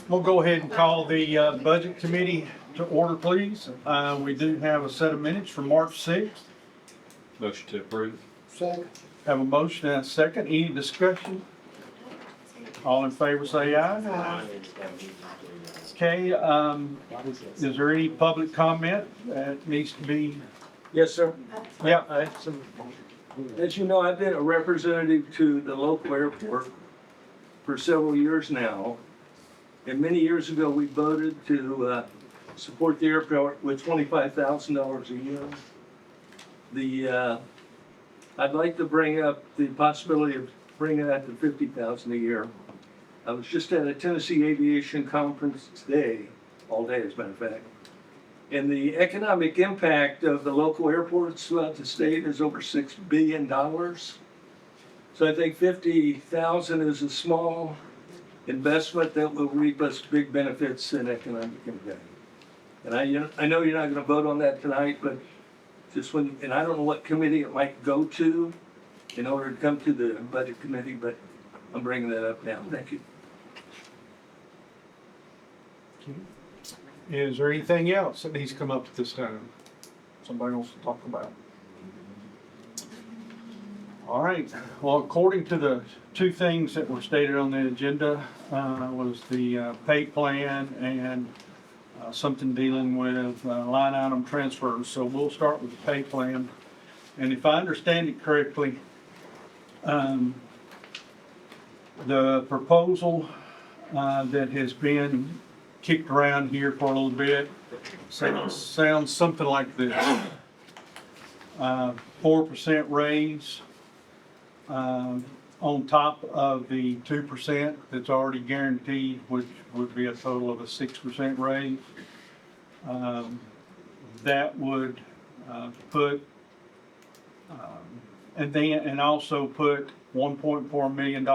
We'll go ahead and call the Budget Committee to order, please. We do have a set of minutes from March 6th. Motion to approve. Second. Have a motion and a second. Any discussion? All in favor say aye. Okay, is there any public comment that needs to be? Yes, sir. Yeah. I have some. As you know, I've been a representative to the local airport for several years now. And many years ago, we voted to support the airport with $25,000 a year. I'd like to bring up the possibility of bringing that to $50,000 a year. I was just at a Tennessee Aviation Conference today, all day as a matter of fact. And the economic impact of the local airports throughout the state is over $6 billion. So I think 50,000 is a small investment that will reap us big benefits and economic impact. And I know you're not gonna vote on that tonight, but just and I don't know what committee it might go to in order to come to the budget committee, but I'm bringing that up now. Thank you. Is there anything else that needs to come up at this time? Somebody wants to talk about? All right, well, according to the two things that were stated on the agenda, was the pay plan and something dealing with line item transfers. So we'll start with the pay plan. And if I understand it correctly, the proposal that has been kicked around here for a little bit sounds something like this. 4% raise on top of the 2% that's already guaranteed, which would be a total of a 6% raise. That would put, and also put $1.4 million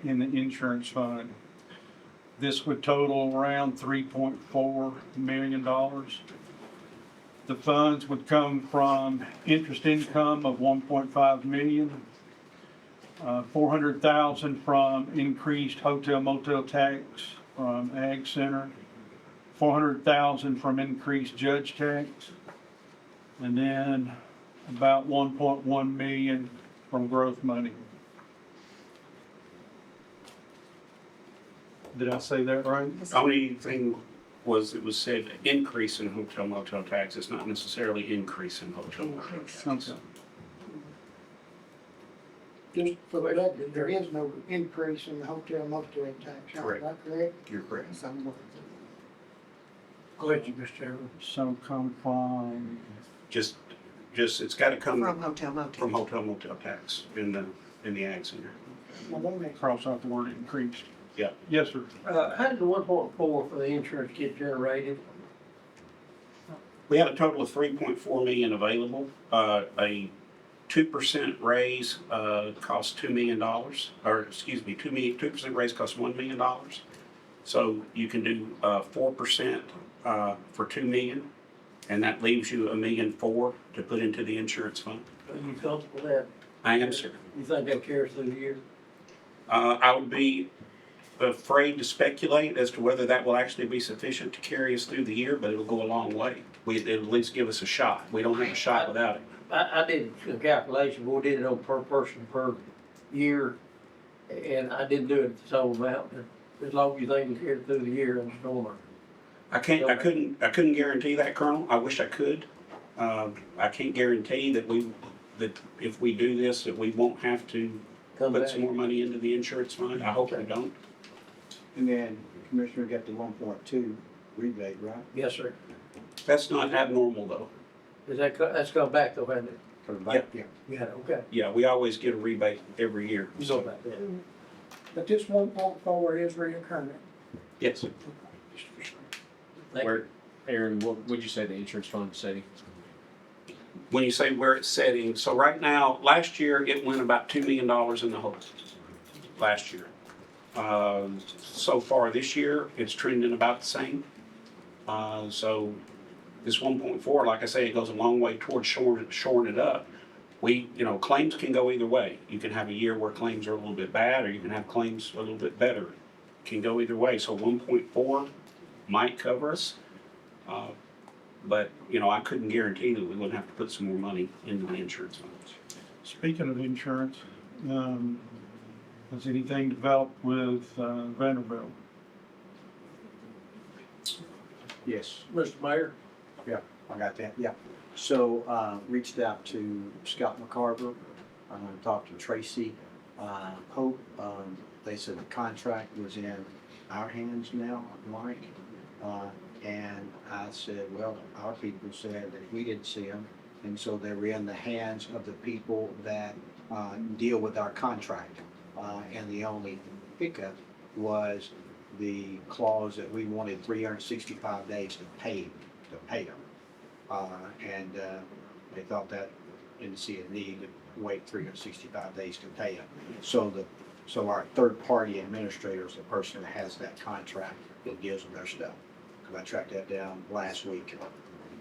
in the insurance fund. This would total around $3.4 million. The funds would come from interest income of $1.5 million, $400,000 from increased hotel motel tax from Ag Center, $400,000 from increased judge tax, and then about $1.1 million from growth money. Did I say that right? The only thing was, it was said increase in hotel motel tax. It's not necessarily increase in hotel motel tax. Okay. Just for the record, there is no increase in the hotel motel tax, is Correct. that correct? You're correct. Go ahead, Mr. Chairman. So come from, Just, it's gotta come From hotel motel. from hotel motel tax in the Ag Center. Well, let me- cross out the word increased. Yeah. Yes, sir. How did the 1.4 for the insurance get generated? We have a total of 3.4 million available. A 2% raise costs $2 million, or excuse me, 2% raise costs $1 million. So you can do 4% for $2 million, and that leaves you $1.4 million to put into the insurance fund. Are you comfortable with that? I am, sir. You think they'll carry us through the year? I would be afraid to speculate as to whether that will actually be sufficient to carry us through the year, but it'll go a long way. It'll at least give us a shot. We don't have a shot without it. I did a calculation, we did it on per person per year, and I didn't do it the sole amount. As long as you think we carry it through the year, I'm sure. I couldn't guarantee that, Colonel. I wish I could. I can't guarantee that if we do this, that we won't have to Come put back. some more money into the insurance fund. I hope we don't. And then the Commissioner got the 1.2 rebate, right? Yes, sir. That's not abnormal, though. Is that's come back though, hasn't it? For the back, yeah. Yeah, okay. Yeah, we always get a rebate every year. You go back there. But this 1.4 is reoccurring. Yes. Thank you. Where, Aaron, what would you say the insurance fund is setting? When you say where it's setting, so right now, last year, it went about $2 million in the hole. Last year. So far this year, it's trending about the same. So this 1.4, like I say, it goes a long way towards shoring it up. Claims can go either way. You can have a year where claims are a little bit bad, or you can have claims a little bit better. can go either way. So 1.4 might cover us. But, you know, I couldn't guarantee that we wouldn't have to put some more money into the insurance funds. Speaking of insurance, has anything developed with Vanderbilt? Yes, Mr. Mayor? yeah, I got that, yeah. So, reached out to Scott McCarver, talked to Tracy, Hope. They said the contract was in our hands now, Mike. And I said, well, our people said that we didn't see them. And so they were in the hands of the people that deal with our contract. And the only hiccup was the clause that we wanted 365 days to pay them. And they thought that didn't see a need to wait 365 days to pay them. So our third-party administrator is the person that has that contract that deals with our stuff. Because I tracked that down last week.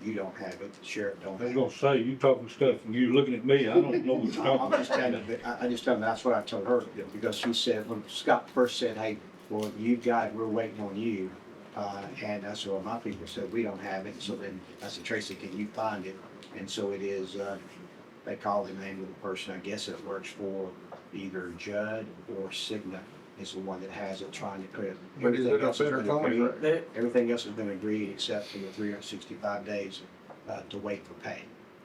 You don't have it, the sheriff don't I was have gonna it. say, you talking stuff and you looking at me, I don't know what you're I'm talking just telling you, I just tell them, that's what I told her, because she said, when Scott first said, hey, well, you guys, we're waiting on you. And I said, well, my people said, we don't have it. So then I said, Tracy, can you find it? And so it is, they call the name of the person, I guess it works for either Judd or Cigna is the one that has it, trying to put it. But is it a everything else has better been agreed. contract? Everything else has been agreed except for the 365 days to wait for pay.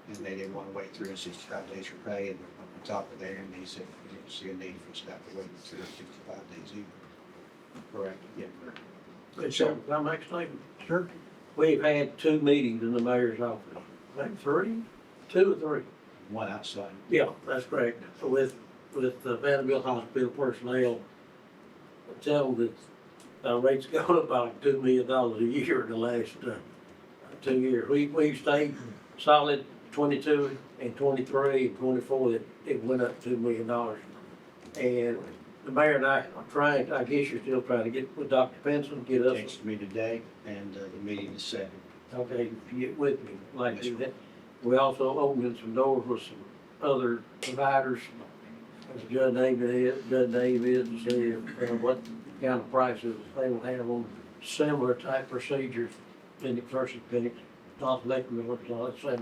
And they didn't want to wait 365 days for pay, and on top of that, and he said, he didn't see a need for staff to wait 365 days either. Correct, yeah. Hey, Sheriff, can I make a statement? Sure. We've had 2 meetings in the mayor's office. I think 3? 2 or 3? One outside. Yeah, that's correct. With the Vanderbilt Hospital personnel, tell them that our rate's gone up by like $2 million a year in the last 2 years. We've stayed solid 22 and 23 and 24, it went up $2 million. And the mayor and I are trying, I guess you're still trying to get with Dr. Benson, get us, Texted me today, and the meeting is set. okay, if you get with me, like do that. We also opened some doors with some other providers. As Judd Davis and see what kind of prices they will have on similar type procedures in the versus clinics, not electrical, etc.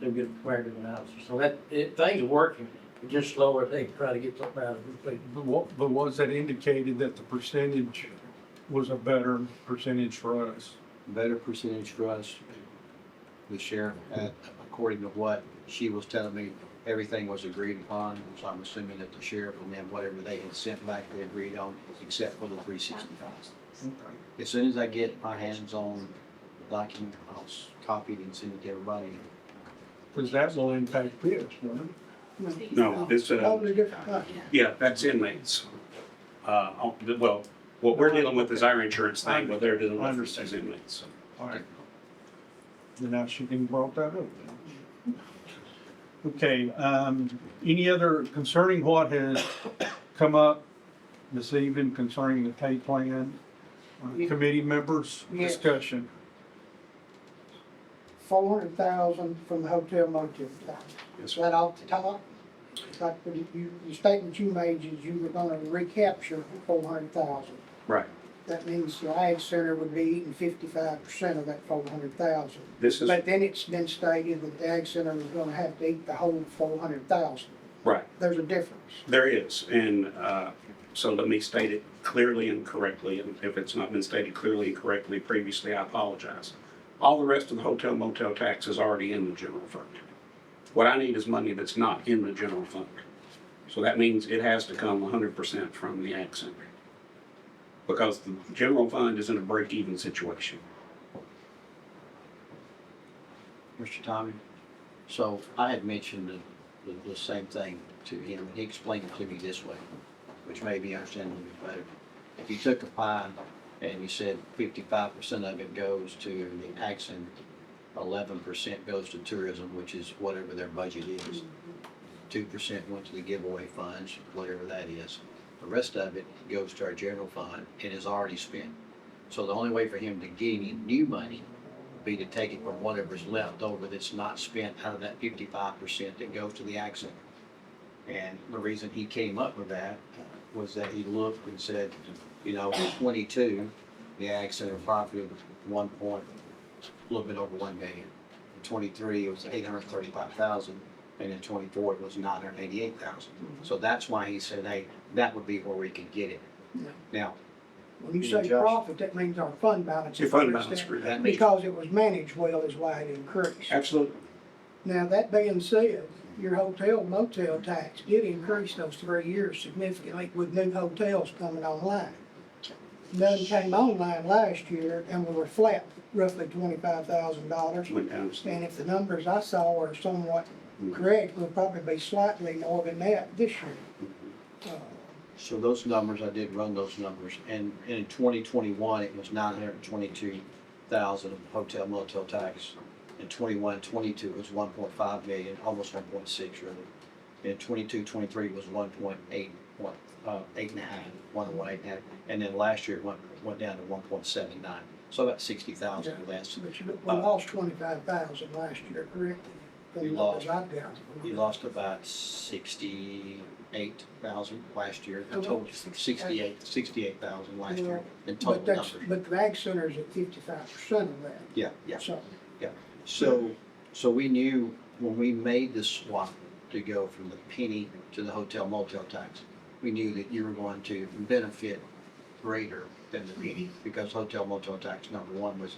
They'll get prepared in the house. So things are working, it's just slower. They try to get something out of it. But was that indicated that the percentage was a better percentage for us? Better percentage for us. The sheriff, according to what she was telling me, everything was agreed upon, so I'm assuming that the sheriff and then whatever they had sent back, they agreed on, except for the 365. As soon as I get my hands on the document, I'll copy it and send it to everybody. Because that will impact this, won't it? No, it's, Totally different. yeah, that's inmates. Well, what we're dealing with is our insurance thing, what they're dealing with is inmates. All right. Then I shouldn't even brought that up. Okay, any other concerning what has come up this evening concerning the pay plan? Committee members Yes. discussion. 400,000 from the hotel motel tax. Yes, Is sir. that off the top? Like the statement you made is you were gonna recapture 400,000. Right. That means the Ag Center would be eating 55% of that 400,000. This is, But then it's been stated that the Ag Center was gonna have to eat the whole 400,000. right, There's a difference. there is, and so let me state it clearly and correctly, and if it's not been stated clearly and correctly previously, I apologize. All the rest of the hotel motel tax is already in the general fund. What I need is money that's not in the general fund. So that means it has to come 100% from the Ag Center. Because the general fund is in a break-even situation. Mr. Tommy, so I had mentioned the same thing to him, and he explained it to me this way, which made me understand a little bit better. If you took a pie and you said 55% of it goes to the Ag Center, 11% goes to tourism, which is whatever their budget is. 2% went to the giveaway funds, whatever that is. The rest of it goes to our general fund and is already spent. So the only way for him to get any new money would be to take it from whatever's left over that's not spent out of that 55% that goes to the Ag Center. And the reason he came up with that was that he looked and said, you know, in 22, the ag center property was a little bit over 1 million. In 23, it was 835,000, and in 24, it was 988,000. So that's why he said, hey, that would be where we could get it. Yeah. Now, When you Yeah, say Josh. profit, that means our fund balance. Your fund increased balance then. grew. that means, Because it was managed well is why it increased. Absolutely. Now, that being said, your hotel motel tax did increase those 3 years significantly with new hotels coming online. None came online last year and we were flat, roughly $25,000. Went down. And if the numbers I saw are somewhat correct, we'll probably be slightly more than that this year. so those numbers, I did run those numbers, and in 2021, it was 922,000 of hotel motel tax. In 21, 22, it was 1.5 million, almost 1.6 really. In 22, 23 was 1.8, 8.5, 1.8, and then last year it went down to 1.79. So about 60,000 less. But we lost 25,000 last year, correct? From We the lost. numbers I got. We lost about 68,000 last year, the total 68,000 last year in total But that's, numbers. but the ag center's at 55% of that. Yeah, yeah. So, So we knew when we made the swap to go from the penny to the hotel motel tax, we knew that you were going to benefit greater than the penny because hotel motel tax, number one, was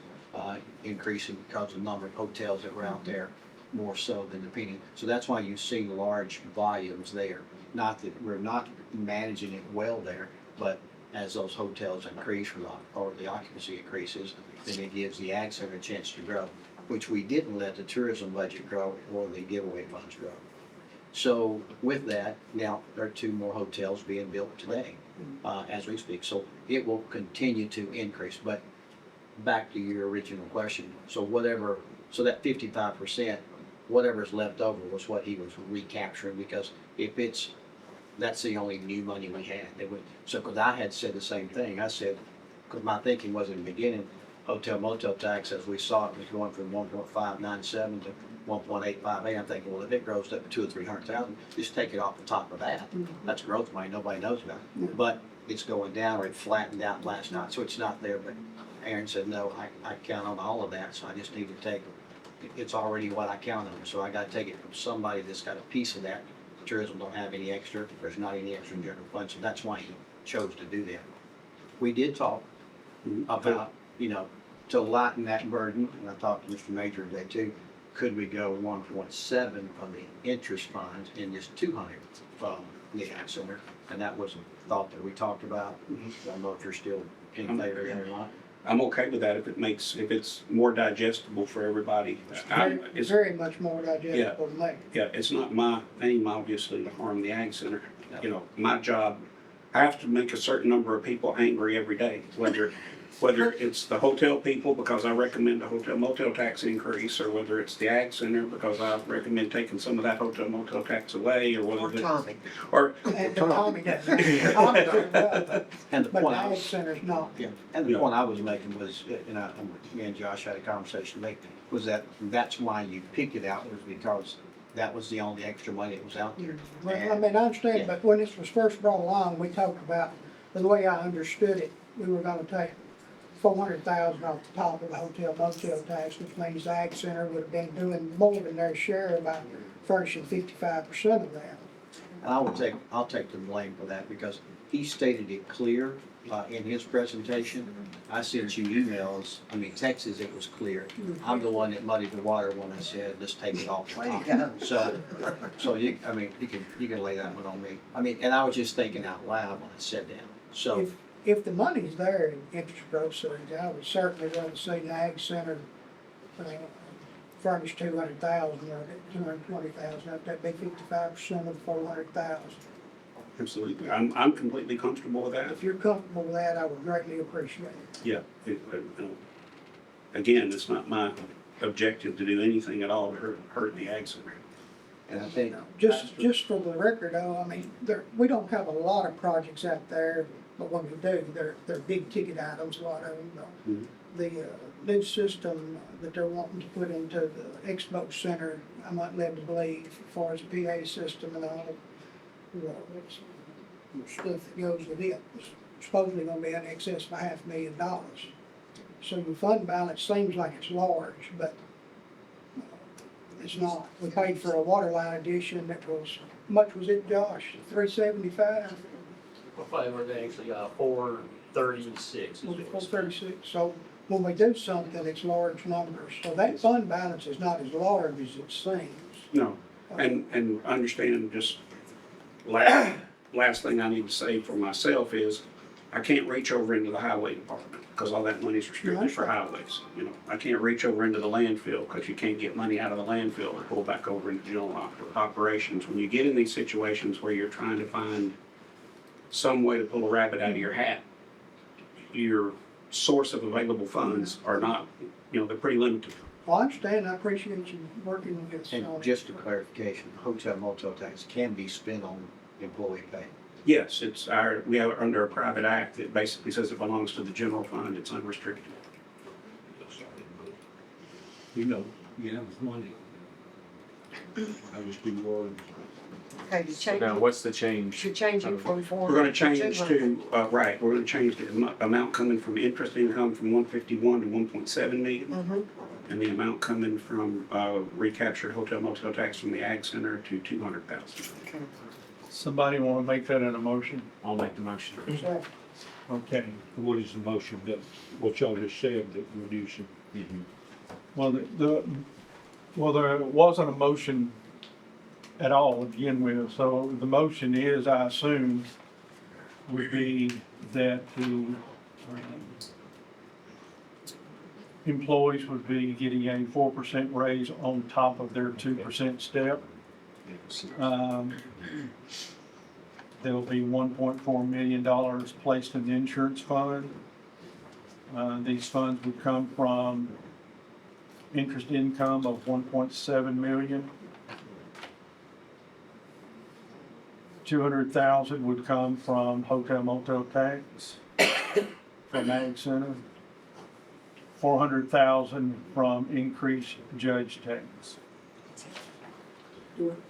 increasing because of the number of hotels that were out there more so than the penny. So that's why you see large volumes there. Not that we're not managing it well there, but as those hotels increase or the occupancy increases, then it gives the ag center a chance to grow, which we didn't let the tourism budget grow or the giveaway funds grow. So with that, now there are 2 more hotels being built today as we speak. So it will continue to increase. But back to your original question, so that 55%, whatever's left over was what he was recapturing because that's the only new money we had. Because I had said the same thing. I said, because my thinking was in the beginning, hotel motel tax as we saw it was going from 1.597 to 1.858. I'm thinking, well, if it grows up to 200,000 or 300,000, just take it off the top of that. That's growth money nobody knows about. But it's going down or it flattened out last night, so it's not there. But Aaron said, no, I count on all of that, so I just need to take it's already what I count on. So I got to take it from somebody that's got a piece of that. Tourism don't have any extra. There's not any extra in general fund, so that's why he chose to do that. We did talk about, to lighten that burden, and I talked to Mr. Major today too, could we go 1.7 from the interest funds and just 200 from the ag center? And that was a thought that we talked about. I don't know if you're still in favor of that or not. I'm okay with that if it's more digestible for everybody. it's very much more digestible than that. Yeah, it's not my aim, obviously, to harm the ag center. My job, I have to make a certain number of people angry every day, whether it's the hotel people because I recommend a hotel motel tax increase, or whether it's the ag center because I recommend taking some of that hotel motel tax away, or whether Tommy. And Tommy doesn't. Tommy doesn't, And the but the point I ag was, center's not. and the point I was making was, me and Josh had a conversation today, was that's why you picked it out, was because that was the only extra money that was out there. Well, I mean, I understand, but when this was first brought along, we talked about, the way I understood it, we were gonna take 400,000 off the top of the hotel motel tax, which means the ag center would have been doing more than their share by furnishing 55% of that. And I'll take the blame for that because he stated it clear in his presentation. I sent you emails, texts, it was clear. I'm the one that muddied the water when I said, let's take it off the top. So you can lay that one on me. And I was just thinking out loud when I said that. So, If the money's there in interest growth surge, I would certainly rather see the ag center furnish 200,000 or 220,000. That'd be 55% of the 400,000. absolutely, I'm completely comfortable with that. If you're comfortable with that, I would greatly appreciate it. Yeah. Again, it's not my objective to do anything at all to hurt the ag center. and I think. Just for the record, though, we don't have a lot of projects out there, but when we do, they're big ticket items, a lot of them. The new system that they're wanting to put into the expo center, I'm not led to believe, as far as the PA system and all, it's stuff that goes with it. It's supposedly gonna be in excess of $500,000. So your fund balance seems like it's large, but it's not. We paid for a water line addition that was, much was it, Josh? $375? Well, it was actually, 436 is what it was. 436. So when we do something, it's large numbers. So that fund balance is not as large as it seems. No, and understand just last thing I need to say for myself is I can't reach over into the highway department because all that money's restricted for highways. You know, I can't reach over into the landfill because you can't get money out of the landfill and pull back over into general operations. When you get in these situations where you're trying to find some way to pull a rabbit out of your hat, your source of available funds are not, you know, they're pretty limited. Well, I understand. I appreciate you working with this. And just a clarification, hotel motel tax can be spent on employee pay. Yes, we have it under a private act that basically says it belongs to the general fund, it's unrestricted. You know, you have money. I just be worried. Okay, you So change now, it, what's the change? you're changing from four. We're gonna change 200. we're gonna change the amount coming from interest income from 151 to 1.7 million. Mhm. And the amount coming from, recaptured hotel motel tax from the ag center to 200,000. Okay. Somebody wanna make that an emotion? I'll make the motion. So, Okay. What is the motion that, what y'all just said that reducing? Well, well, there wasn't a motion at all to begin with, so the motion is, I assume, would be that the employees would be getting a 4% raise on top of their 2% step. There'll be $1.4 million placed in the insurance fund. These funds would come from interest income of 1.7 million. 200,000 would come from hotel motel tax from Ag Center. 400,000 from increased judge tax.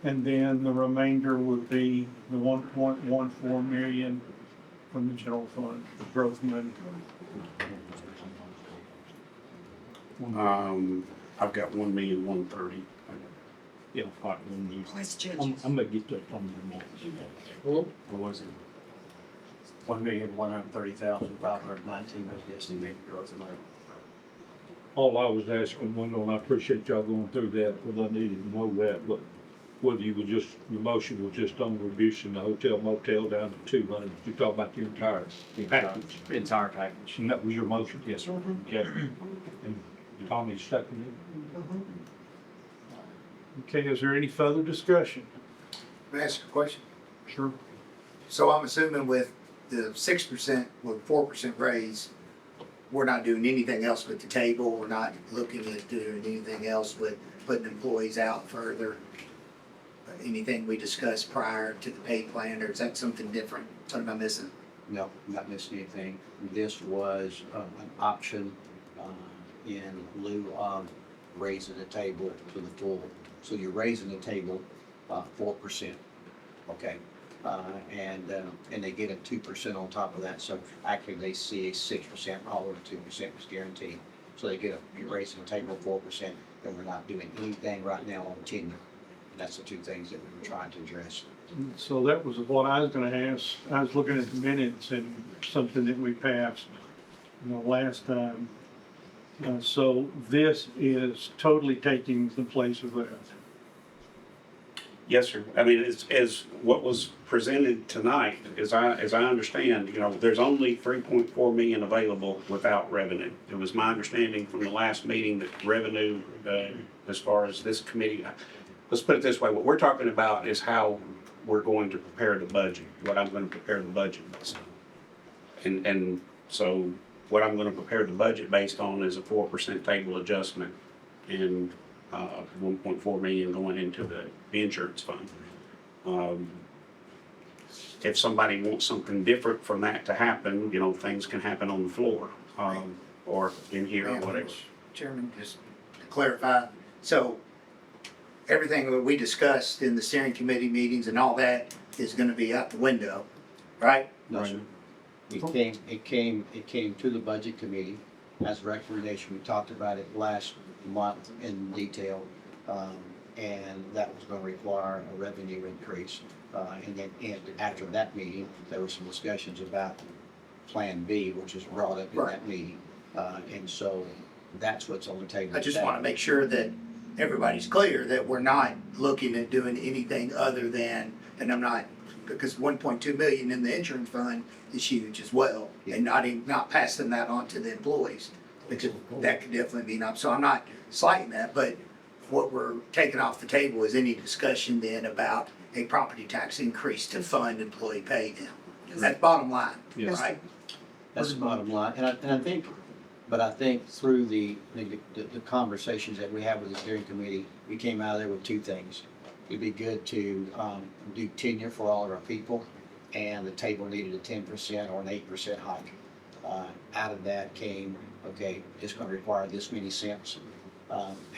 And then the remainder would be the 1.14 million from the general fund, the growth money. I've got 1,130,000. Yeah, part one use. Questions? I'm gonna get that from the What was it? 1,130,519 was the estimated growth amount. All I was asking, Wendell, and I appreciate y'all going through that, because I needed to know that, but whether you would just, your motion was just on reducing the hotel motel down to 200, you talk about the entire package. Entire package. And that was your motion? Yes, sir. Mhm. Okay. And Tommy seconded it? Mhm. Okay, is there any further discussion? May I ask a question? Sure. So I'm assuming with the 6%, with 4% raise, we're not doing anything else with the table, we're not looking at doing anything else with putting employees out further? Anything we discussed prior to the pay plan, or is that something different? What am I missing? No, not missing anything. This was an option in lieu of raising the table to the full. So you're raising the table 4%, okay? And they get a 2% on top of that. So actually they see a 6%, all of the 2% was guaranteed. So you're raising the table 4%, and we're not doing anything right now on tenure. That's the two things that we were trying to address. So that was what I was gonna ask. I was looking at the minutes and something that we passed, last time. So this is totally taking the place of that. Yes, sir. I mean, as what was presented tonight, as I understand, there's only 3.4 million available without revenue. It was my understanding from the last meeting that revenue, as far as this committee, let's put it this way, what we're talking about is how we're going to prepare the budget, what I'm going to prepare the budget based on. And so what I'm going to prepare the budget based on is a 4% table adjustment and 1.4 million going into the insurance fund. If somebody wants something different from that to happen, things can happen on the floor, or in here or whatever. Chairman, just to clarify, so everything that we discussed in the steering committee meetings and all that is gonna be out the window. right? No, sir. It came to the budget committee as a recommendation. We talked about it last month in detail. And that was gonna require a revenue increase. And after that meeting, there were some discussions about Plan B, which was brought up in Right. that meeting. And so that's what's on the table. I just today. wanna make sure that everybody's clear that we're not looking at doing anything other than, and I'm not, because 1.2 million in the insurance fund is huge as well. And not passing that on to the employees, because that could definitely be not, so I'm not slighting that, but what we're taking off the table is any discussion then about a property tax increase to fund employee pay now. That's bottom line, Yes. right? That's the bottom line, and I think, but I think through the conversations that we had with the steering committee, we came out of there with two things. It'd be good to, do tenure for all of our people, and the table needed a 10% or an 8% hike. Out of that came, okay, it's gonna require this many cents,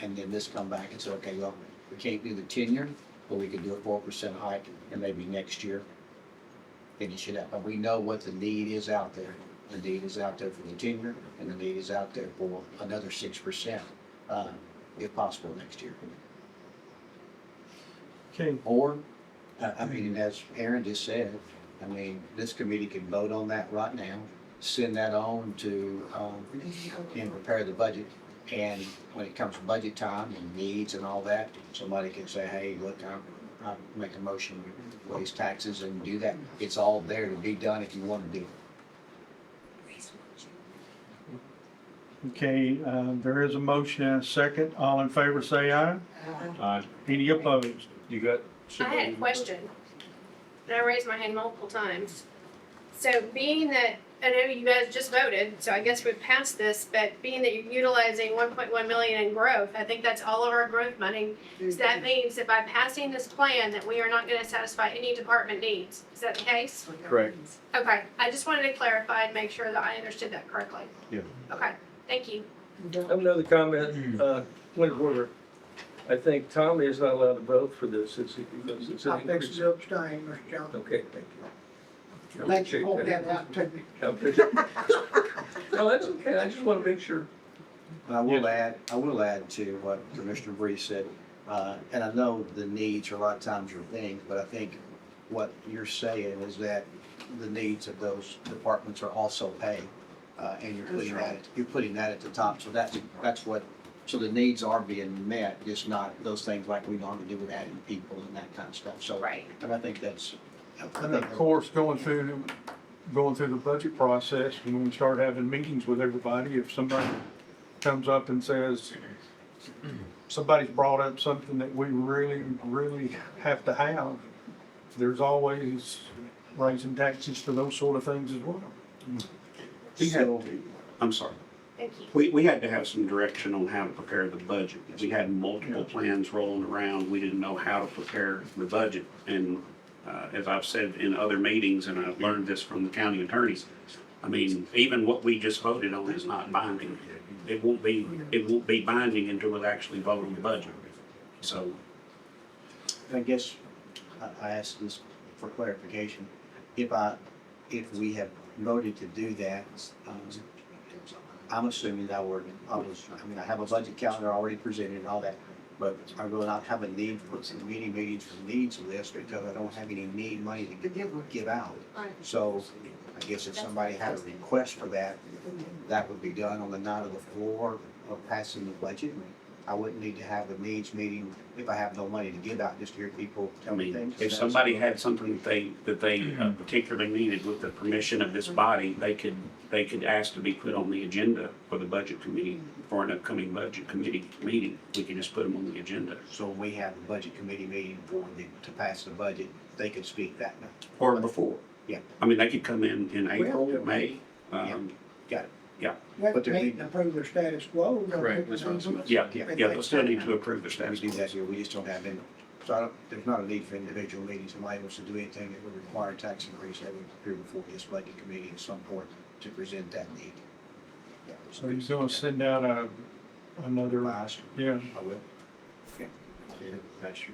and then this come back and say, okay, well, we can't do the tenure, but we could do a 4% hike, and maybe next year finish it up. But we know what the need is out there. The need is out there for the tenure, and the need is out there for another 6%, if possible, next year. Okay, Or, I mean, as Aaron just said, I mean, this committee can vote on that right now, send that on to, and prepare the budget. And when it comes to budget time and needs and all that, somebody can say, hey, look, I'm make a motion, to raise taxes and do that. It's all there to be done if you want to do it. okay, there is a motion and a second. All in favor, say aye. Any opposed? You got I had a question, and I raised my hand multiple times. So being that, I know you guys just voted, so I guess we've passed this, but being that you're utilizing 1.1 million in growth, I think that's all of our growth money. So that means that by passing this plan, that we are not gonna satisfy any department needs. Is that the case? Correct. Okay, I just wanted to clarify and make sure that I understood that correctly. Yeah. Okay, thank you. I have another comment, point of order. I think Tommy is not allowed to vote for this, is he, because it's an I fix increase. to abstain, Mr. Chairman. Okay, thank you. I Thank you appreciate for pointing that. that out to me. I appreciate- No, that's okay, I just wanna make sure. But I will add to what Commissioner Bree said, and I know the needs are a lot of times your things, but I think what you're saying is that the needs of those departments are also pay, and you're putting that at the top, so that's what, so the needs are being met, just not those things like we normally do with adding people and that kind of stuff, so. Right. And I think that's, And of course, going through the budget process, when we start having meetings with everybody, if somebody comes up and says, somebody's brought up something that we really, really have to have, there's always raising taxes for those sort of things as well. so, I'm sorry. Thank you. We had to have some direction on how to prepare the budget. We had multiple plans rolling around. We didn't know how to prepare the budget. And as I've said in other meetings, and I've learned this from the county attorneys, I mean, even what we just voted on is not binding. It won't be binding until we actually vote on the budget. So, I guess I asked this for clarification. If we have voted to do that, I'm assuming that I have a budget calendar already presented and all that, but I will not have a need for some meetings for needs list because I don't have any need money to give out. Right. So I guess if somebody had a request for that, that would be done on the night of the floor of passing the budget. I wouldn't need to have a needs meeting if I have no money to give out, just to hear people I tell me mean, things. if somebody had something that they particularly needed with the permission of this body, they could ask to be put on the agenda for the budget committee, for an upcoming budget committee meeting. We can just put them on the agenda. So when we have a budget committee meeting to pass the budget, they could speak that night. Or before. Yeah. I mean, they could come in April, May. Got it. We have But to there meet need- and approve their status quo. Correct. Yeah, they'll still need to approve the We status. do that here, we just don't have any. So there's not a need for individual meetings. Somebody wants to do anything that would require tax increase, they would appear before this budget committee at some point to present that need. Yeah, So he's gonna send out another, Last, yeah, I will. Okay. That's true.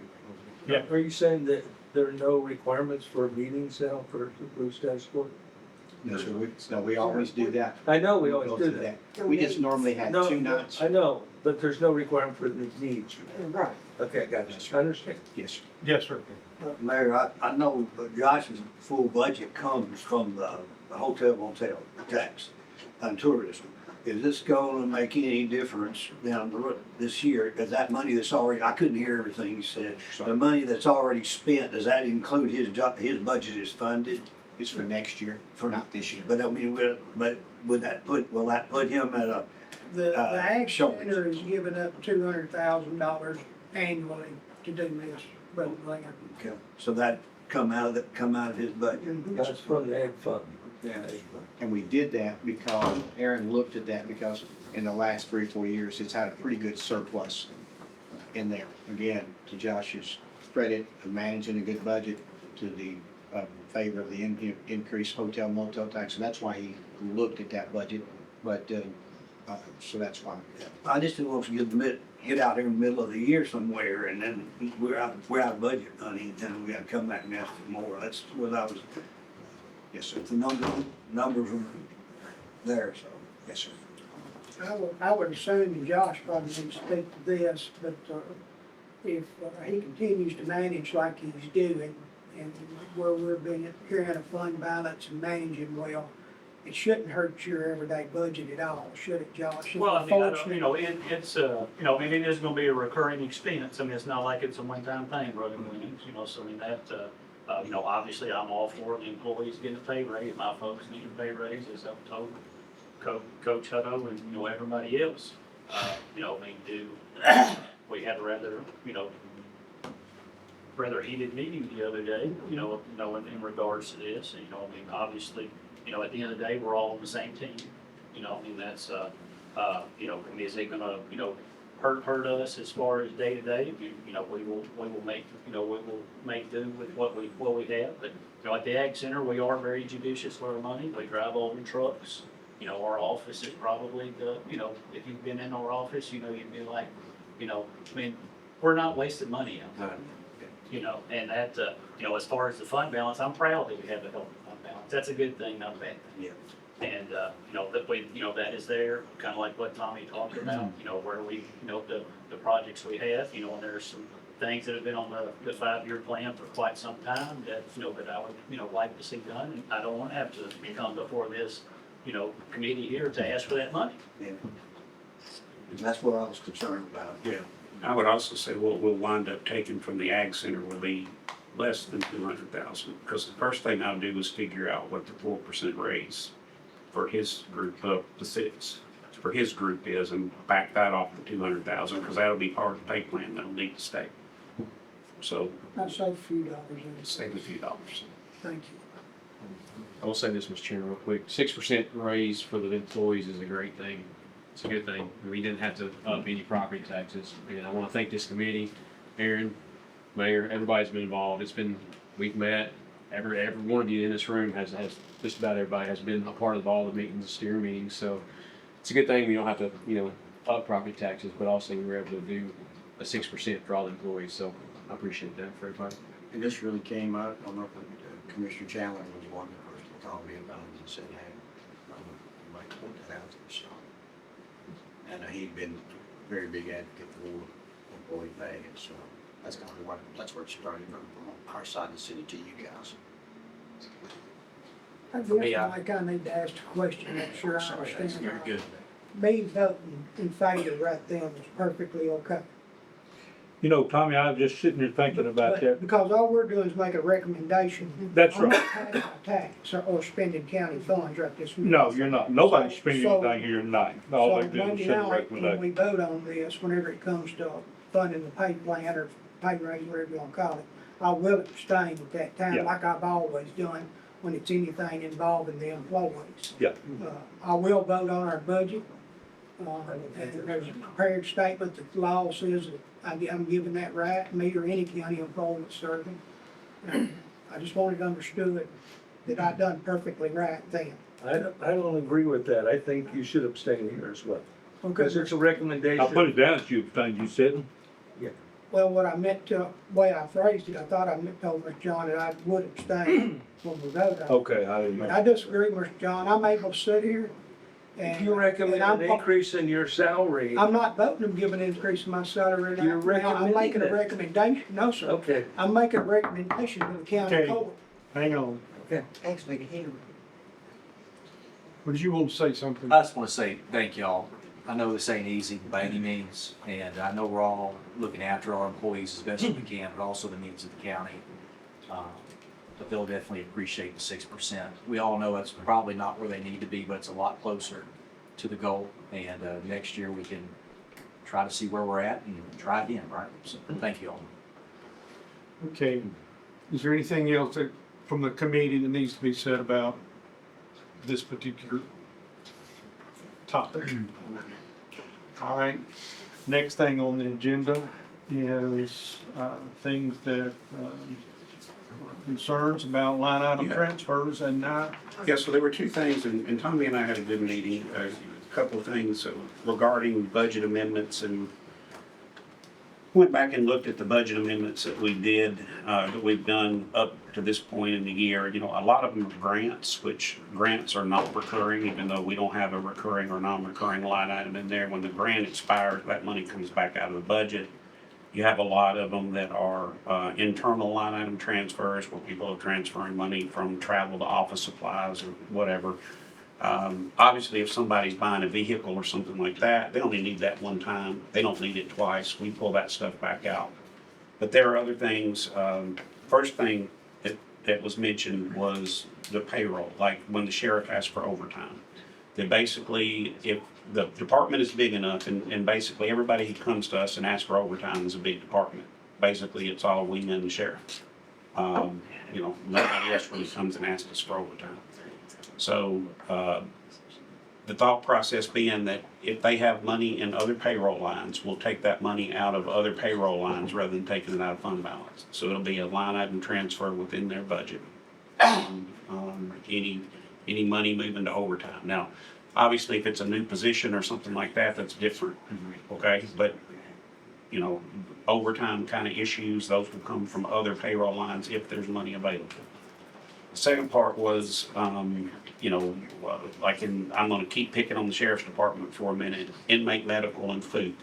Yeah. Are you saying that there are no requirements for meetings now for the Blue Sky Sport? No, sir, we always do that. I know we always We'll do that. We just normally have No, 2 nights. I know, but there's no requirement for the needs. Right. Okay, gotcha. I understand. Yes, sir. Yes, sir. Mayor, I know Josh's full budget comes from the hotel motel tax and tourism. Is this going to make any difference down the road this year? Is that money that's already, I couldn't hear everything you said. The money that's already spent, does that include his budget is funded? It's for next year, for not this year. But I mean, will that put him at a, The Ag shoulders. Center is giving up $200,000 annually to do this, Brother Glenn. okay, so that come out of his budget? That's from the ag fund. Yeah. And we did that because Aaron looked at that because in the last 3 or 4 years, it's had a pretty good surplus in there. Again, to Josh's credit of managing a good budget, to the favor of the increased hotel motel tax, and that's why he looked at that budget. But, so that's why. I just didn't want to get out here in the middle of the year somewhere and then we're out of budget money, and then we gotta come back and ask for more. That's what I was, Yes, sir. the numbers were there, so. Yes, sir. I would assume that Josh probably needs to speak to this, but if he continues to manage like he's doing, and where we're being, carrying a fund balance and managing well, it shouldn't hurt your everyday budget at all, should it, Josh? Well, I mean, I don't, you know, it's, you know, I mean, it is gonna be a recurring expense. I mean, it's not like it's a one-time thing, Brother Williams, you know, so I mean, that, you know, obviously I'm all for the employees getting a pay raise. My folks need a pay raise, as I've told Coach Hutto and, you know, everybody else. You know, I mean, we had a rather heated meeting the other day, you know, in regards to this, and, you know, I mean, obviously, you know, at the end of the day, we're all on the same team. You know, I mean, that's, you know, I mean, is it gonna, you know, hurt us as far as day to day? You know, we will make do with what we have. But, you know, at the Ag Center, we are very judicious with our money. We drive all the trucks. You know, our office is probably you know, if you've been in our office, you know, you'd be like, you know, I mean, we're not wasting money on it. You know, and that, you know, as far as the fund balance, I'm proud that we have a healthy fund balance. That's a good thing, not a bad thing. Yeah. And, you know, that we, you know, that is there, kind of like what Tommy talked about, you know, where we, you know, the projects we have, you know, and there's some things that have been on the 5-year plan for quite some time that, you know, that I would, you know, like to see done. And I don't want to have to come before this, you know, committee here to ask for that money. Yeah. That's what I was concerned about. Yeah. I would also say what we'll wind up taking from the Ag Center will be less than 200,000. Because the first thing I'll do is figure out what the 4% raise for his group of the 6 for his group is, and back that off the 200,000, because that'll be part of the pay plan that'll need to stay. So I'd save a few dollars in it. save a few dollars. Thank you. I will say this, Mr. Chairman, real quick. 6% raise for the employees is a great thing. It's a good thing. We didn't have to up any property taxes. And I want to thank this committee, Aaron, Mayor, everybody's been involved. We've met, every one of you in this room has, just about everybody has been a part of all the meetings, the steering meetings. So it's a good thing we don't have to, you know, up property taxes, but also we were able to do a 6% for all the employees. So I appreciate that for everybody. And this really came out, I don't know if Commissioner Chandler was one that first called me about it and said, hey, you might point that out there, so. And he'd been a very big advocate for employee pay, and so that's kind of that's where it started from our side of the city to you guys. I guess Mike, I need to ask a question, make sure I understand. Very good. Me voting in favor right then was perfectly okay. You know, Tommy, I was just sitting here thinking about But that. because all we're doing is make a recommendation. That's I'm not right. passing a tax or spending county funds right this minute. No, you're not. Nobody's spending So- anything here tonight. All So they do is Monday send a night, when recommendation. we vote on this, whenever it comes to funding the pay plan or pay raise, whatever you wanna call it, I will abstain at that Yeah. time, like I've always done when it's anything involving the employees. Yeah. I will vote on our budget. And there's a prepared statement that the law says that I'm given that right, me or any county employee that's serving. I just wanted it understood that I done perfectly right then. I don't agree with that. I think you should abstain here as well. Because it's a recommendation. I'll put it down as you abstained, you said. Well, what I meant to, way I phrased it, I thought I meant told Mr. John that I would abstain when we vote on it. Okay, I didn't But know. I disagree, Mr. John. I'm able to sit here If and. you recommend and I'm- an increase in your salary, I'm not voting to give an increase in my salary right You're now. I'm making a recommending it. recommendation. No, sir. okay. I'm making a recommendation to the county Okay. court. Hang on. Actually, he, Would you want to say something? I just want to say thank y'all. I know this ain't easy by any means, and I know we're all looking after our employees as best as we can, but also the needs of the county. But they'll definitely appreciate the 6%. We all know it's probably not where they need to be, but it's a lot closer to the goal. And next year we can try to see where we're at and try again, right? So thank you all. Okay. Is there anything else that, from the committee that needs to be said about this particular topic? All right. Next thing on the agenda is things that, concerns about line item Yeah. transfers and Yeah, so there were two things, and Tommy and I had a good meeting, a couple of things regarding budget amendments, and went back and looked at the budget amendments that we did, that we've done up to this point in the year. You know, a lot of them are grants, which grants are not recurring, even though we don't have a recurring or non-recurring line item in there. When the grant expires, that money comes back out of the budget. You have a lot of them that are internal line item transfers, where people are transferring money from travel to office supplies or whatever. Obviously, if somebody's buying a vehicle or something like that, they only need that one time. They don't need it twice. We pull that stuff back out. But there are other things. First thing that was mentioned was the payroll, like when the sheriff asked for overtime. That basically, if the department is big enough, and basically everybody who comes to us and asks for overtime is a big department. Basically, it's all we and the sheriff. You know, nobody else really comes and asks us for overtime. So, the thought process being that if they have money in other payroll lines, we'll take that money out of other payroll lines rather than taking it out of fund balance. So it'll be a line item transfer within their budget. Any money moving to overtime. Now, obviously, if it's a new position or something like that, that's different, okay? But, you know, overtime kind of issues, those will come from other payroll lines if there's money available. The second part was, you know, I'm gonna keep picking on the sheriff's department for a minute, inmate medical and food.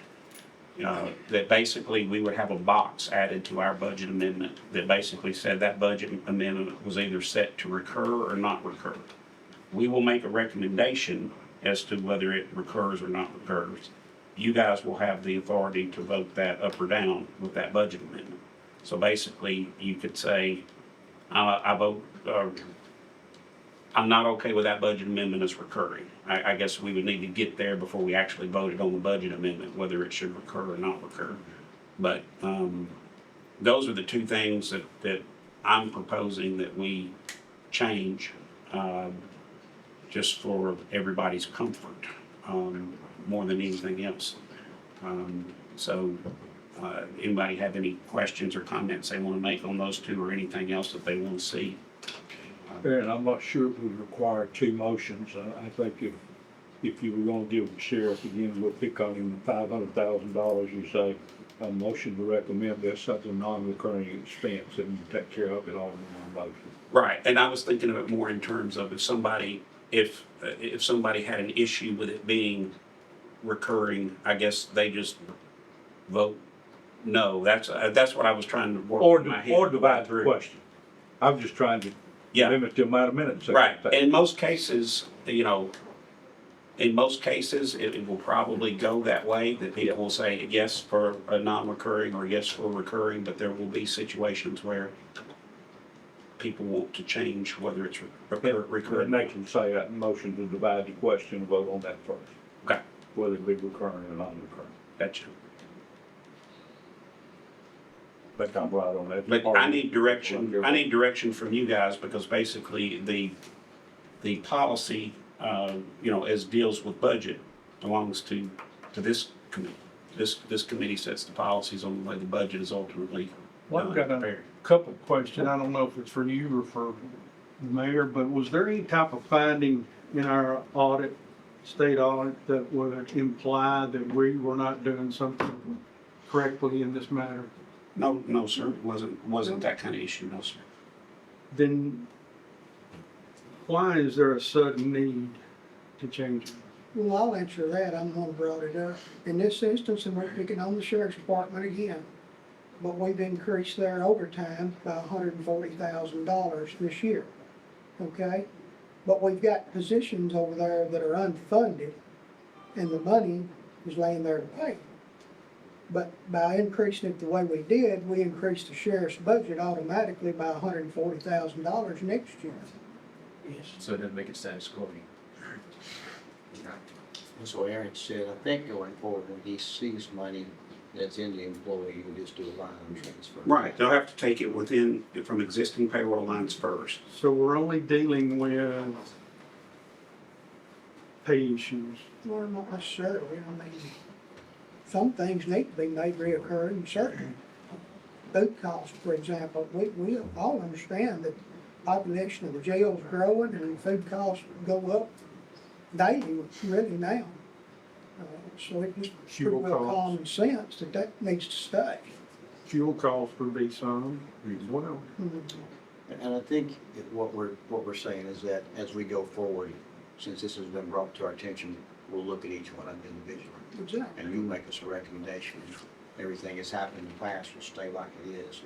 That basically we would have a box added to our budget amendment that basically said that budget amendment was either set to recur or not recur. We will make a recommendation as to whether it recurs or not recurs. You guys will have the authority to vote that up or down with that budget amendment. So basically, you could say, I vote, I'm not okay with that budget amendment as recurring. I guess we would need to get there before we actually voted on the budget amendment, whether it should recur or not recur. But those are the two things that I'm proposing that we change, just for everybody's comfort, more than anything else. Anybody have any questions or comments they want to make on those two, or anything else that they want to see? And I'm not sure it would require two motions. I think if you were gonna give the sheriff, again, we'll pick on him $500,000, you say, a motion to recommend there's something non-recurring expense, and you take care of it all in one motion. Right, and I was thinking of it more in terms of if somebody had an issue with it being recurring, I guess they just vote no. That's what I was trying to work in my head. Or divide the question. I'm just trying to Yeah. limit the amount of minutes. Right, in most cases, you know, it will probably go that way, that people will say yes for a non-recurring or yes for recurring, but there will be situations where people want to change whether it's recurring. And they can say that motion to divide the question and vote on that first. Okay, Whether it be recurring or non-recurring. gotcha. But I'm right on that. But I need direction from you guys, because basically the policy, you know, as deals with budget belongs to this committee. This committee sets the policies on the way the budget is ultimately Well, I've got a prepared. couple of questions. I don't know if it's for you or for the mayor, but was there any type of finding in our state audit, that would imply that we were not doing something correctly in this matter, No, sir, it wasn't that kind of issue, no, sir. then why is there a sudden need to change it? Well, I'll answer that, I'm the one who brought it up. In this instance, and we're picking on the sheriff's department again, but we've increased their overtime by $140,000 this year, okay? But we've got positions over there that are unfunded, and the money is laying there to pay. But by increasing it the way we did, we increased the sheriff's budget automatically by $140,000 next year. So it doesn't make it status quo. So Aaron said, I think going forward, when he sees money that's in the employee, you just do a line transfer. Right, they'll have to take it from existing payroll lines first. So we're only dealing with pay issues. Well, not necessarily, I mean, some things need to be made reoccurring, certainly. Food costs, for example, we all understand that the population of the jail's growing and food costs go up daily, really now. So it just pretty Fuel well costs. common sense that that needs to stay. Fuel costs would be some as well. And I think what we're saying is that as we go forward, since this has been brought to our attention, we'll look at each one of them individually. Exactly. And you make us a recommendation. Everything that's happened in the past will stay like it is,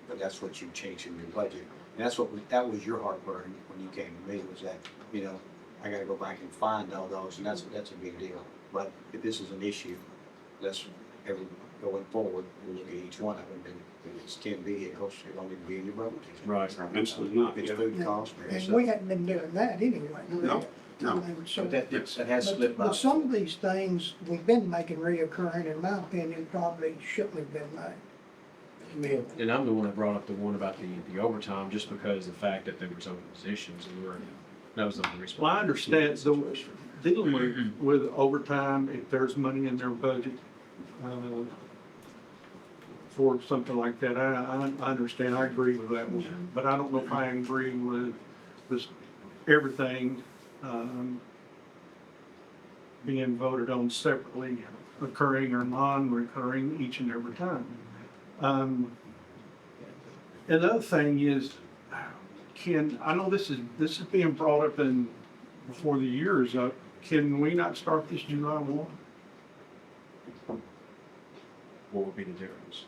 but that's what you changed in your budget. And that was your heartburn when you came to me, was that, I gotta go back and find all those, and that's a big deal. But if this is an issue, going forward, we'll look at each one of them, and if it's 10 vehicles, it won't even be in your budget. Right. Absolutely not. If it's Yeah. food costs, And we hadn't been doing that anyway. No, no. I mean, so- So that has slipped by. But some of these things we've been making reoccurring, in my opinion, probably shouldn't have been made. And I'm the one that brought up the one about the overtime, just because of the fact that there was open positions and that was the response. Well, I understand, so dealing with overtime, if there's money in their budget, for something like that, I understand, I agree with that one. But I don't know if I agree with this, everything, being voted on separately, occurring or non-recurring each and every time. And the other thing is, I know this is being brought up before the year is up, can we not start this July 1? What would be the difference?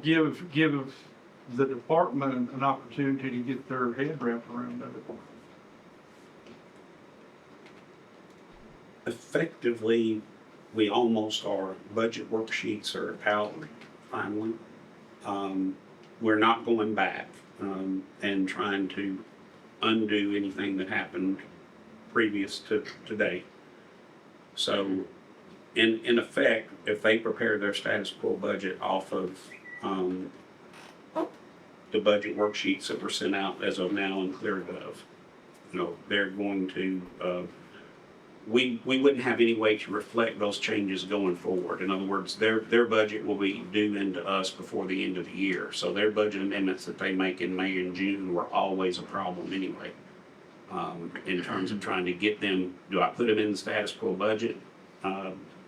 Give the department an opportunity to get their head wrapped around it. Effectively, we almost are. Budget worksheets are out finally. We're not going back and trying to undo anything that happened previous to today. So, in effect, if they prepare their status quo budget off of the budget worksheets that were sent out as of now in ClearGov, they're going to we wouldn't have any way to reflect those changes going forward. In other words, their budget will be due into us before the end of the year. So their budget amendments that they make in May and June were always a problem anyway. In terms of trying to get them, do I put them in the status quo budget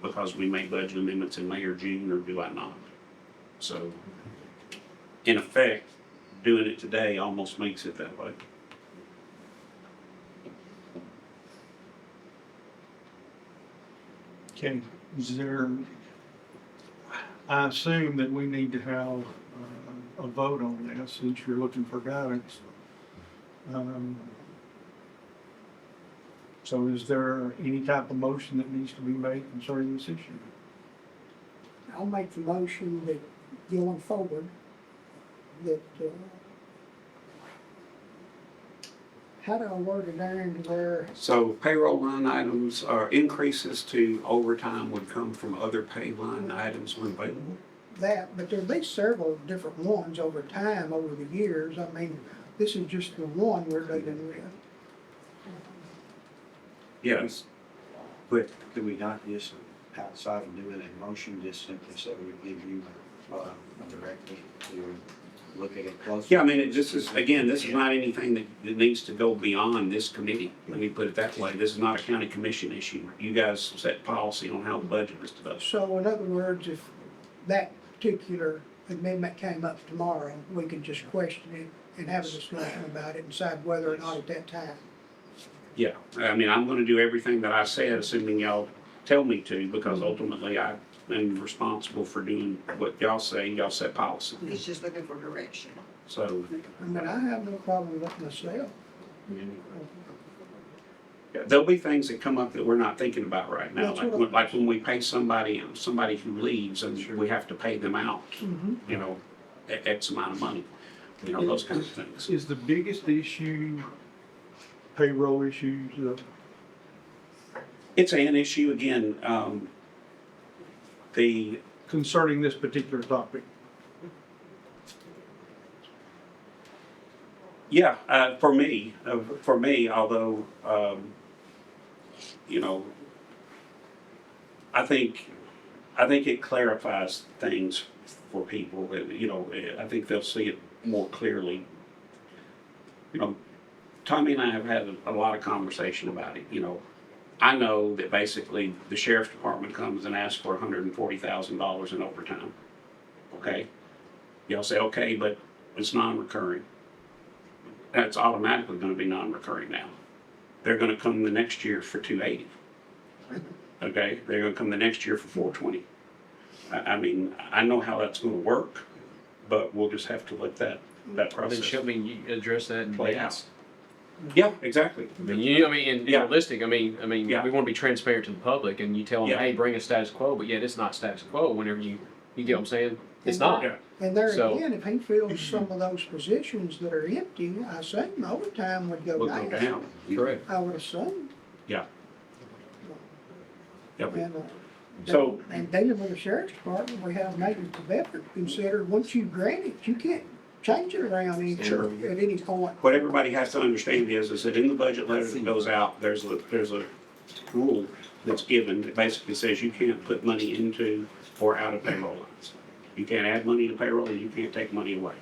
because we made budget amendments in May or June, or do I not? So in effect, doing it today almost makes it that way. Okay, I assume that we need to have a vote on this since you're looking for guidance. So is there any type of motion that needs to be made concerning this issue? I'll make the motion that going forward, that, how do I word it, Aaron, to where, So payroll line items or increases to overtime would come from other pay line items when available? that, but there'll be several different ones over time, over the years. I mean, this is just the one we're dealing with. Yes. But could we not just, outside of doing a motion, just simply say we give you directly to look at it closely. Yeah, I mean, this is, again, this is not anything that needs to go beyond this committee. Let me put it that way. This is not a county commission issue. You guys set policy on how the budget is developed. So in other words, if that particular amendment came up tomorrow, we could just question it and have a discussion about it and decide whether or not at that time. Yeah, I mean, I'm gonna do everything that I said, assuming y'all tell me to, because ultimately I am responsible for doing what y'all say. Y'all set policy. He's just looking for direction. So, I mean, I have no problem with it myself. yeah, there'll be things that come up that we're not thinking about right now. That's Like, what when- like when we pay somebody who leaves and we have to pay them out, you know, X amount of money, you know, those kinds of things. Is the biggest issue payroll issues? It's an issue, again, the, Concerning this particular topic? yeah, for me, although, you know, I think it clarifies things for people, you know, I think they'll see it more clearly. You know, Tommy and I have had a lot of conversation about it, you know. I know that basically the sheriff's department comes and asks for $140,000 in overtime. Okay? Y'all say, okay, but it's non-recurring. That's automatically gonna be non-recurring now. They're gonna come the next year for 280. Okay? They're gonna come the next year for 420. I mean, I know how that's gonna work, but we'll just have to let that Then process should, I mean, you address that and play out. Yeah, exactly. I mean, and Yeah. realistic, I mean, Yeah. we wanna be transparent to the public and you tell them, Yeah. hey, bring a status quo, but yet it's not status quo whenever you get what I'm saying? It's not. Yeah. And there So- again, if he fills some of those positions that are empty, I assume overtime would go We'll go down. down. Correct. I would assume. Yeah. Yeah, but- And, So- and dealing with the sheriff's department, we have maintenance of effort considered. Once you grant it, you can't change it around Sure. at any point. What everybody has to understand is that in the budget letter that goes out, there's a rule that's given that basically says you can't put money into or out of payroll lines. You can't add money to payroll and you can't take money away.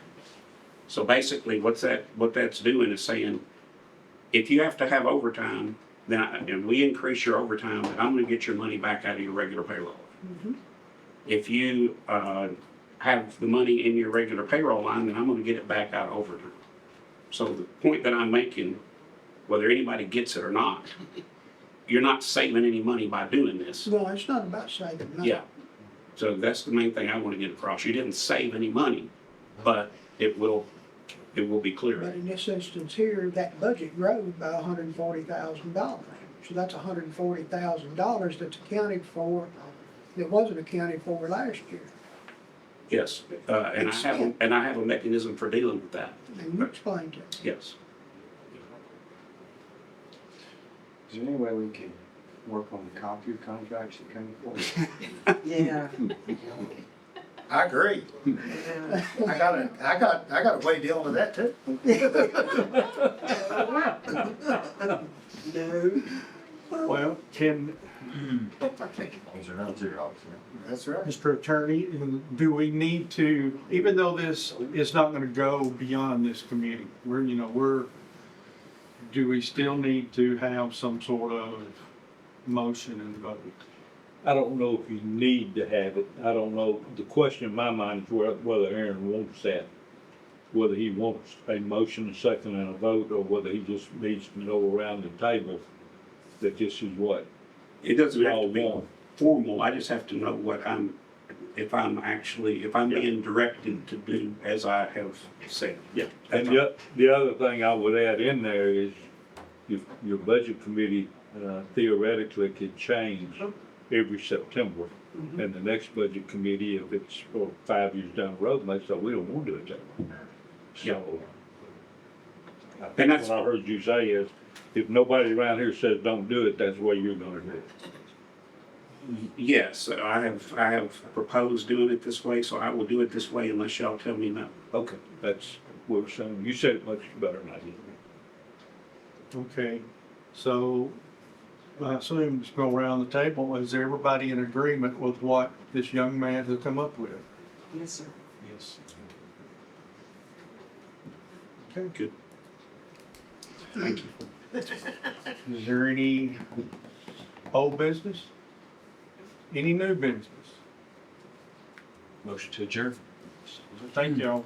So basically, what that's doing is saying, if you have to have overtime, then, and we increase your overtime, then I'm gonna get your money back out of your regular payroll. If you, have the money in your regular payroll line, then I'm gonna get it back out of overtime. So the point that I'm making, whether anybody gets it or not, you're not saving any money by doing this. No, it's not about saving money. Yeah. So that's the main thing I wanna get across. You didn't save any money, but it will be But clear. in this instance here, that budget grew by $140,000. So that's $140,000 that's accounted for, that wasn't accounted for last year. Yes, and I have a mechanism for dealing with that, And you explained it. yes. Is there any way we can work on the computer contracts that came forward? Yeah. I agree. I got a way dealing with that too. No. Well, can, That's right. Mr. Attorney, do we need to, even though this is not gonna go beyond this committee, do we still need to have some sort of motion and vote? I don't know if you need to have it. I don't know. The question in my mind is whether Aaron wants that. Whether he wants a motion, a second, and a vote, or whether he just needs to know around the table that this is what It doesn't have y'all to be want. formal, I just have to know if I'm being directed to do as I have said. Yeah. And the other thing I would add in there is your budget committee theoretically could change every September. And the next budget committee, if it's for 5 years down the road, may say, we don't want to do it that way. So, I And think that's- what I heard you say is, if nobody around here says don't do it, that's the way you're gonna do it. Yes, I have proposed doing it this way, so I will do it this way unless y'all tell me no. Okay. That's what we're saying. You said it much better than I did. Okay, so I assume just go around the table, is everybody in agreement with what this young man has come up with? Yes, sir. Yes. Okay. Good. Thank you. Is there any old business? Any new business? Motion to adjourn. Thank y'all.